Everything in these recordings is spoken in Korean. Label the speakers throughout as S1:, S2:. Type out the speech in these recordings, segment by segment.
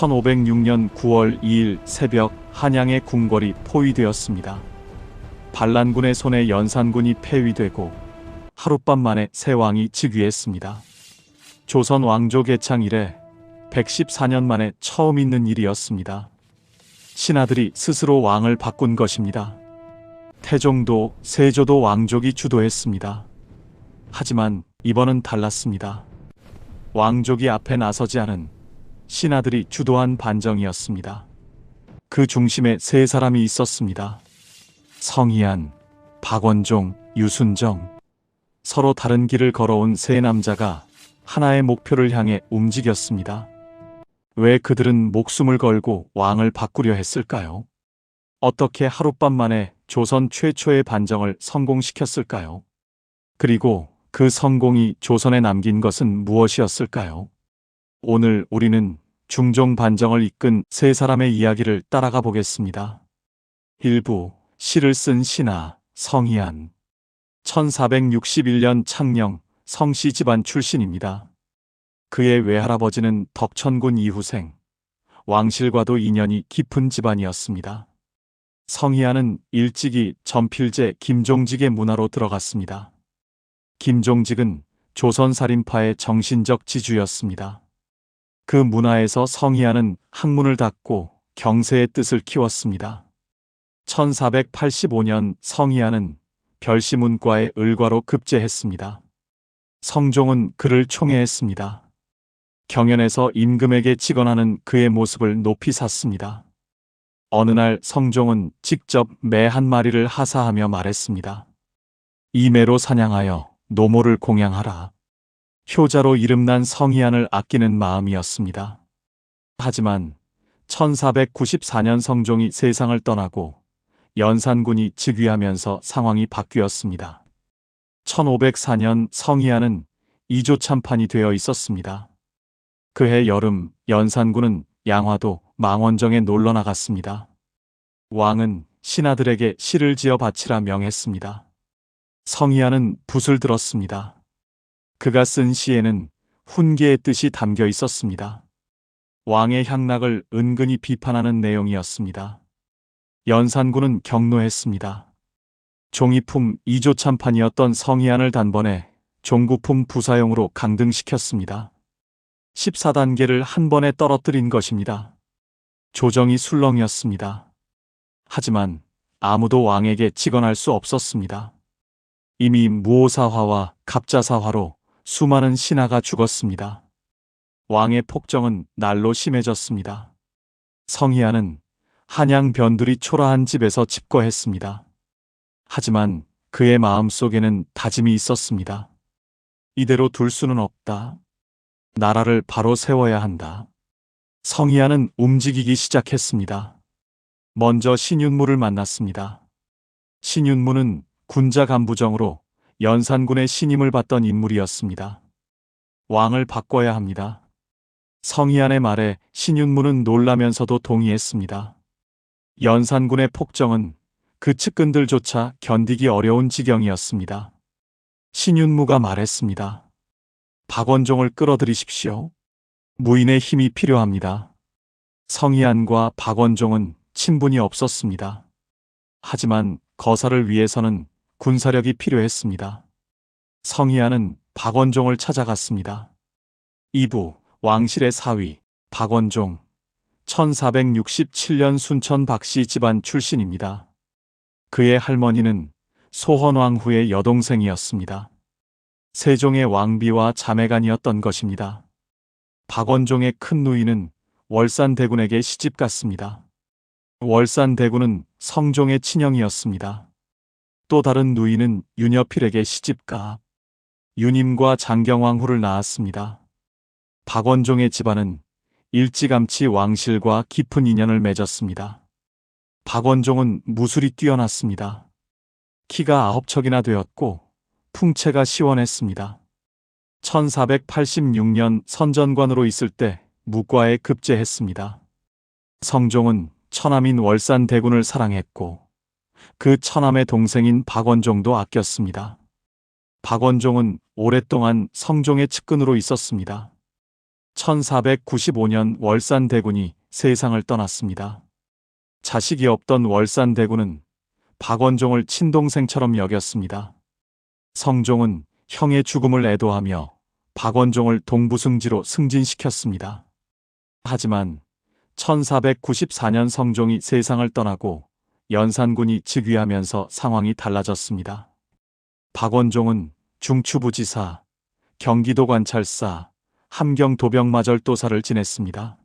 S1: 1506년 9월 2일 새벽 한양의 궁궐이 포위되었습니다. 반란군의 손에 연산군이 폐위되고 하룻밤 만에 새 왕이 즉위했습니다. 조선 왕조 개창 이래 114년 만에 처음 있는 일이었습니다. 신하들이 스스로 왕을 바꾼 것입니다. 태종도 세조도 왕족이 주도했습니다. 하지만 이번은 달랐습니다. 왕족이 앞에 나서지 않은 신하들이 주도한 반정이었습니다. 그 중심에 세 사람이 있었습니다. 성희안, 박원종, 유순정. 서로 다른 길을 걸어온 세 남자가 하나의 목표를 향해 움직였습니다. 왜 그들은 목숨을 걸고 왕을 바꾸려 했을까요? 어떻게 하룻밤 만에 조선 최초의 반정을 성공시켰을까요? 그리고 그 성공이 조선에 남긴 것은 무엇이었을까요? 오늘 우리는 중종 반정을 이끈 세 사람의 이야기를 따라가 보겠습니다. 1부 시를 쓴 신하 성희안. 1461년 창녕 성씨 집안 출신입니다. 그의 외할아버지는 덕천군 이후생, 왕실과도 인연이 깊은 집안이었습니다. 성희안은 일찍이 전필제 김종직의 문화로 들어갔습니다. 김종직은 조선살인파의 정신적 지주였습니다. 그 문화에서 성희안은 학문을 닫고 경세의 뜻을 키웠습니다. 1485년 성희안은 별시문과의 을과로 급제했습니다. 성종은 그를 총애했습니다. 경연에서 임금에게 직언하는 그의 모습을 높이 샀습니다. 어느 날 성종은 직접 매 한 마리를 하사하며 말했습니다. 이 매로 사냥하여 노모를 공양하라. 효자로 이름난 성희안을 아끼는 마음이었습니다. 하지만 1494년 성종이 세상을 떠나고 연산군이 즉위하면서 상황이 바뀌었습니다. 1504년 성희안은 이조참판이 되어 있었습니다. 그해 여름 연산군은 양화도 망원정에 놀러 나갔습니다. 왕은 신하들에게 시를 지어 바치라 명했습니다. 성희안은 붓을 들었습니다. 그가 쓴 시에는 훈계의 뜻이 담겨 있었습니다. 왕의 향락을 은근히 비판하는 내용이었습니다. 연산군은 경노했습니다. 종이품 이조참판이었던 성희안을 단번에 종구품 부사용으로 강등시켰습니다. 14단계를 한 번에 떨어뜨린 것입니다. 조정이 술렁이었습니다. 하지만 아무도 왕에게 직언할 수 없었습니다. 이미 무오사화와 갑자사화로 수많은 신하가 죽었습니다. 왕의 폭정은 날로 심해졌습니다. 성희안은 한양 변두리 초라한 집에서 집거했습니다. 하지만 그의 마음속에는 다짐이 있었습니다. 이대로 둘 수는 없다. 나라를 바로 세워야 한다. 성희안은 움직이기 시작했습니다. 먼저 신윤무를 만났습니다. 신윤무는 군자 간부정으로 연산군의 신임을 받던 인물이었습니다. 왕을 바꿔야 합니다. 성희안의 말에 신윤무는 놀라면서도 동의했습니다. 연산군의 폭정은 그 측근들조차 견디기 어려운 지경이었습니다. 신윤무가 말했습니다. 박원종을 끌어들이십시오. 무인의 힘이 필요합니다. 성희안과 박원종은 친분이 없었습니다. 하지만 거사를 위해서는 군사력이 필요했습니다. 성희안은 박원종을 찾아갔습니다. 2부 왕실의 사위 박원종. 1467년 순천 박씨 집안 출신입니다. 그의 할머니는 소헌왕후의 여동생이었습니다. 세종의 왕비와 자매간이었던 것입니다. 박원종의 큰 누이는 월산대군에게 시집갔습니다. 월산대군은 성종의 친형이었습니다. 또 다른 누이는 윤여필에게 시집가 윤임과 장경왕후를 낳았습니다. 박원종의 집안은 일찌감치 왕실과 깊은 인연을 맺었습니다. 박원종은 무술이 뛰어났습니다. 키가 9척이나 되었고 풍채가 시원했습니다. 1486년 선전관으로 있을 때 무과에 급제했습니다. 성종은 처남인 월산대군을 사랑했고 그 처남의 동생인 박원종도 아꼈습니다. 박원종은 오랫동안 성종의 측근으로 있었습니다. 1495년 월산대군이 세상을 떠났습니다. 자식이 없던 월산대군은 박원종을 친동생처럼 여겼습니다. 성종은 형의 죽음을 애도하며 박원종을 동부승지로 승진시켰습니다. 하지만 1494년 성종이 세상을 떠나고 연산군이 즉위하면서 상황이 달라졌습니다. 박원종은 중추부지사, 경기도관찰사, 함경도병마절도사를 지냈습니다.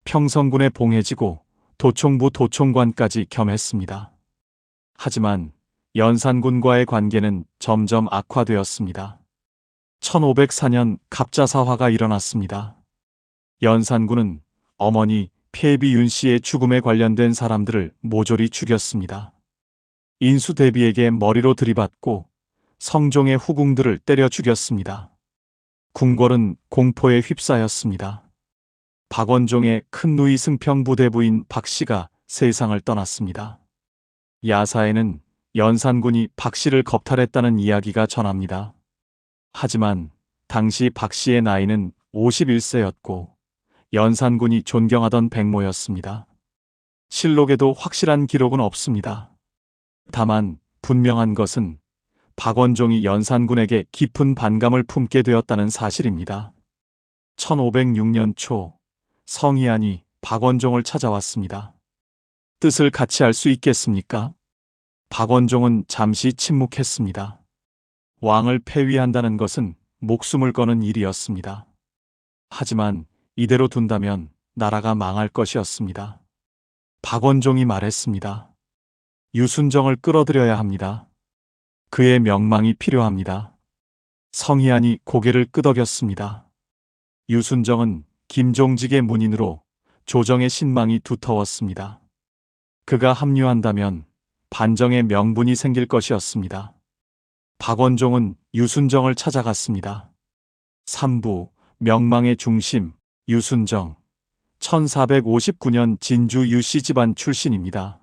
S1: 평성군에 봉해지고 도총부 도총관까지 겸했습니다. 하지만 연산군과의 관계는 점점 악화되었습니다. 1504년 갑자사화가 일어났습니다. 연산군은 어머니 폐비 윤씨의 죽음에 관련된 사람들을 모조리 죽였습니다. 인수대비에게 머리로 들이받고 성종의 후궁들을 때려 죽였습니다. 궁궐은 공포에 휩싸였습니다. 박원종의 큰 누이 승평 부대부인 박씨가 세상을 떠났습니다. 야사에는 연산군이 박씨를 겁탈했다는 이야기가 전합니다. 하지만 당시 박씨의 나이는 51세였고 연산군이 존경하던 백모였습니다. 실록에도 확실한 기록은 없습니다. 다만 분명한 것은 박원종이 연산군에게 깊은 반감을 품게 되었다는 사실입니다. 1506년 초 성희안이 박원종을 찾아왔습니다. 뜻을 같이 알 수 있겠습니까? 박원종은 잠시 침묵했습니다. 왕을 폐위한다는 것은 목숨을 거는 일이었습니다. 하지만 이대로 둔다면 나라가 망할 것이었습니다. 박원종이 말했습니다. 유순정을 끌어들여야 합니다. 그의 명망이 필요합니다. 성희안이 고개를 끄덕였습니다. 유순정은 김종직의 문인으로 조정의 신망이 두터웠습니다. 그가 합류한다면 반정의 명분이 생길 것이었습니다. 박원종은 유순정을 찾아갔습니다. 3부 명망의 중심 유순정 1459년 진주 유씨 집안 출신입니다.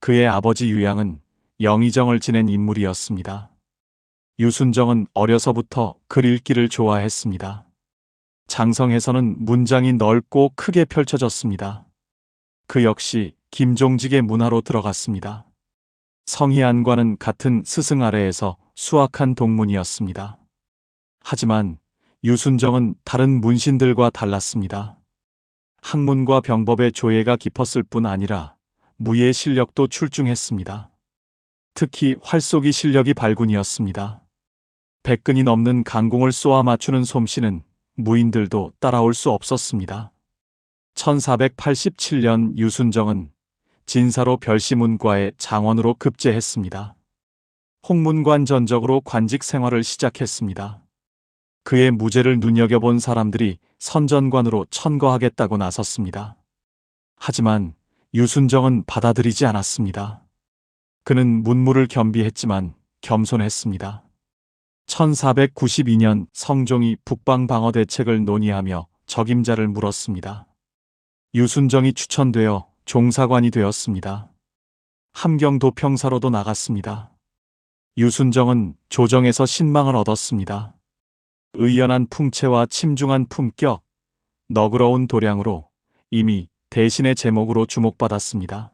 S1: 그의 아버지 유양은 영의정을 지낸 인물이었습니다. 유순정은 어려서부터 글 읽기를 좋아했습니다. 장성에서는 문장이 넓고 크게 펼쳐졌습니다. 그 역시 김종직의 문화로 들어갔습니다. 성희안과는 같은 스승 아래에서 수학한 동문이었습니다. 하지만 유순정은 다른 문신들과 달랐습니다. 학문과 병법의 조예가 깊었을 뿐 아니라 무예 실력도 출중했습니다. 특히 활쏘기 실력이 발군이었습니다. 100근이 넘는 강공을 쏘아 맞추는 솜씨는 무인들도 따라올 수 없었습니다. 1487년 유순정은 진사로 별시문과의 장원으로 급제했습니다. 홍문관 전적으로 관직 생활을 시작했습니다. 그의 무죄를 눈여겨본 사람들이 선전관으로 천거하겠다고 나섰습니다. 하지만 유순정은 받아들이지 않았습니다. 그는 문무를 겸비했지만 겸손했습니다. 1492년 성종이 북방 방어 대책을 논의하며 적임자를 물었습니다. 유순정이 추천되어 종사관이 되었습니다. 함경도 평사로도 나갔습니다. 유순정은 조정에서 신망을 얻었습니다. 의연한 풍채와 침중한 품격, 너그러운 도량으로 이미 대신의 제목으로 주목받았습니다.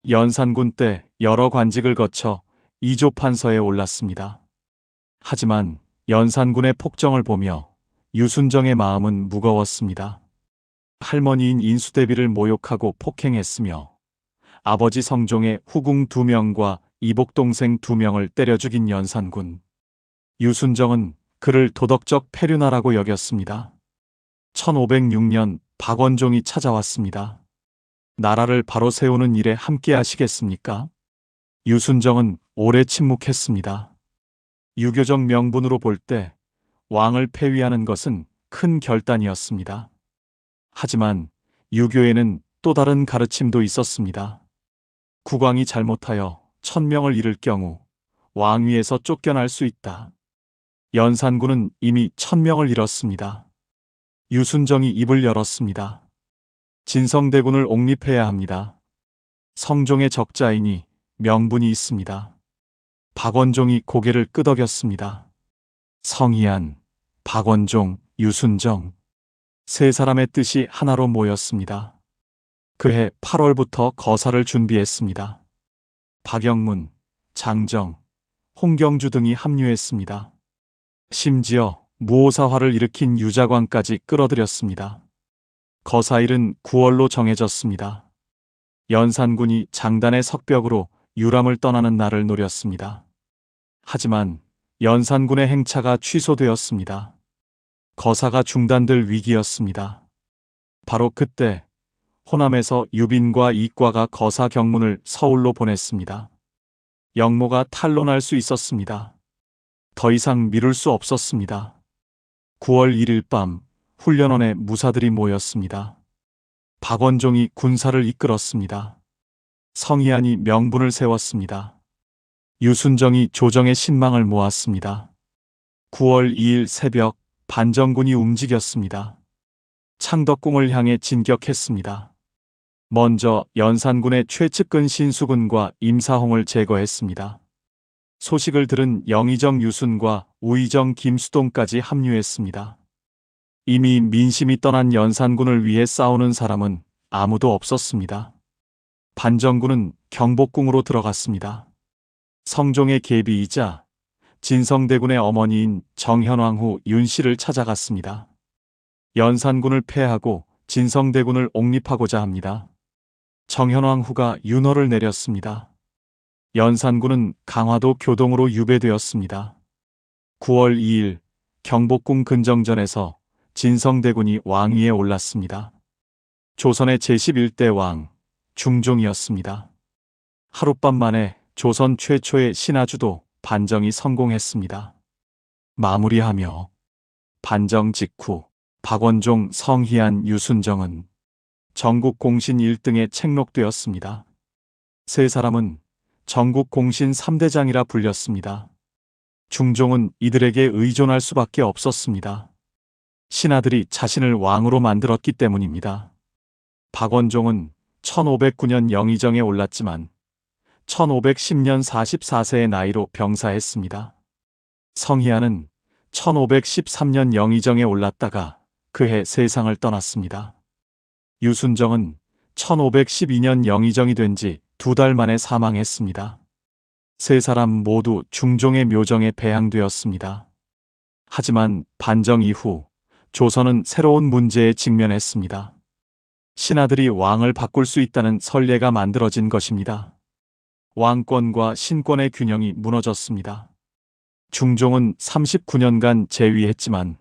S1: 연산군 때 여러 관직을 거쳐 이조판서에 올랐습니다. 하지만 연산군의 폭정을 보며 유순정의 마음은 무거웠습니다. 할머니인 인수대비를 모욕하고 폭행했으며 아버지 성종의 후궁 2명과 이복동생 2명을 때려 죽인 연산군. 유순정은 그를 도덕적 패륜아라고 여겼습니다. 1506년 박원종이 찾아왔습니다. 나라를 바로 세우는 일에 함께 하시겠습니까? 유순정은 오래 침묵했습니다. 유교적 명분으로 볼 때 왕을 폐위하는 것은 큰 결단이었습니다. 하지만 유교에는 또 다른 가르침도 있었습니다. 국왕이 잘못하여 1000명을 잃을 경우 왕위에서 쫓겨날 수 있다. 연산군은 이미 1000명을 잃었습니다. 유순정이 입을 열었습니다. 진성대군을 옹립해야 합니다. 성종의 적자이니 명분이 있습니다. 박원종이 고개를 끄덕였습니다. 성희안, 박원종, 유순정. 세 사람의 뜻이 하나로 모였습니다. 그해 8월부터 거사를 준비했습니다. 박영문, 장정, 홍경주 등이 합류했습니다. 심지어 무오사화를 일으킨 유자광까지 끌어들였습니다. 거사일은 9월로 정해졌습니다. 연산군이 장단의 석벽으로 유람을 떠나는 날을 노렸습니다. 하지만 연산군의 행차가 취소되었습니다. 거사가 중단될 위기였습니다. 바로 그때 호남에서 유빈과 이과가 거사 경문을 서울로 보냈습니다. 영모가 탄론할 수 있었습니다. 더 이상 미룰 수 없었습니다. 9월 1일 밤 훈련원에 무사들이 모였습니다. 박원종이 군사를 이끌었습니다. 성희안이 명분을 세웠습니다. 유순정이 조정의 신망을 모았습니다. 9월 2일 새벽 반정군이 움직였습니다. 창덕궁을 향해 진격했습니다. 먼저 연산군의 최측근 신수군과 임사홍을 제거했습니다. 소식을 들은 영의정 유순과 우의정 김수동까지 합류했습니다. 이미 민심이 떠난 연산군을 위해 싸우는 사람은 아무도 없었습니다. 반정군은 경복궁으로 들어갔습니다. 성종의 계비이자 진성대군의 어머니인 정현왕후 윤씨를 찾아갔습니다. 연산군을 패하고 진성대군을 옹립하고자 합니다. 정현왕후가 윤허를 내렸습니다. 연산군은 강화도 교동으로 유배되었습니다. 9월 2일 경복궁 근정전에서 진성대군이 왕위에 올랐습니다. 조선의 제11대 왕 중종이었습니다. 하룻밤 만에 조선 최초의 신하주도 반정이 성공했습니다. 마무리하며 반정 직후 박원종, 성희안, 유순정은 전국 공신 1등에 책록되었습니다. 세 사람은 전국 공신 3대장이라 불렸습니다. 중종은 이들에게 의존할 수밖에 없었습니다. 신하들이 자신을 왕으로 만들었기 때문입니다. 박원종은 1509년 영의정에 올랐지만 1510년 44세의 나이로 병사했습니다. 성희안은 1513년 영의정에 올랐다가 그해 세상을 떠났습니다. 유순정은 1512년 영의정이 된 지 2달 만에 사망했습니다. 세 사람 모두 중종의 묘정에 배양되었습니다. 하지만 반정 이후 조선은 새로운 문제에 직면했습니다. 신하들이 왕을 바꿀 수 있다는 선례가 만들어진 것입니다. 왕권과 신권의 균형이 무너졌습니다. 중종은 39년간 재위했지만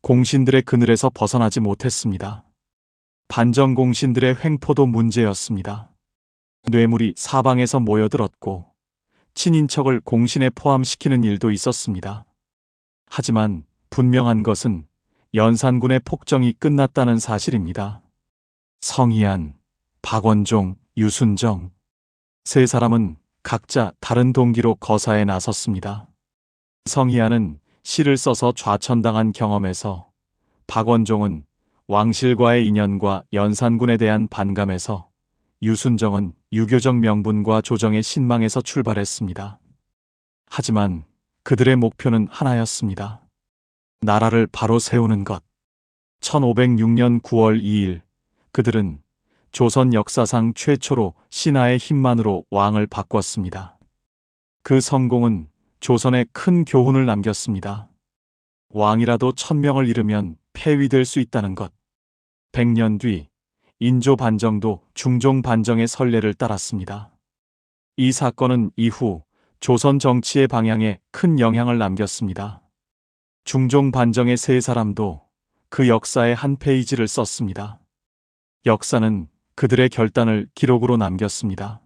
S1: 공신들의 그늘에서 벗어나지 못했습니다. 반정 공신들의 횡포도 문제였습니다. 뇌물이 사방에서 모여들었고 친인척을 공신에 포함시키는 일도 있었습니다. 하지만 분명한 것은 연산군의 폭정이 끝났다는 사실입니다. 성희안, 박원종, 유순정 세 사람은 각자 다른 동기로 거사에 나섰습니다. 성희안은 시를 써서 좌천당한 경험에서, 박원종은 왕실과의 인연과 연산군에 대한 반감에서, 유순정은 유교적 명분과 조정의 신망에서 출발했습니다. 하지만 그들의 목표는 하나였습니다. 나라를 바로 세우는 것. 1506년 9월 2일 그들은 조선 역사상 최초로 신하의 힘만으로 왕을 바꿨습니다. 그 성공은 조선에 큰 교훈을 남겼습니다. 왕이라도 1000명을 잃으면 폐위될 수 있다는 것. 100년 뒤 인조 반정도 중종 반정의 선례를 따랐습니다. 이 사건은 이후 조선 정치의 방향에 큰 영향을 남겼습니다. 중종 반정의 세 사람도 그 역사의 한 페이지를 썼습니다. 역사는 그들의 결단을 기록으로 남겼습니다.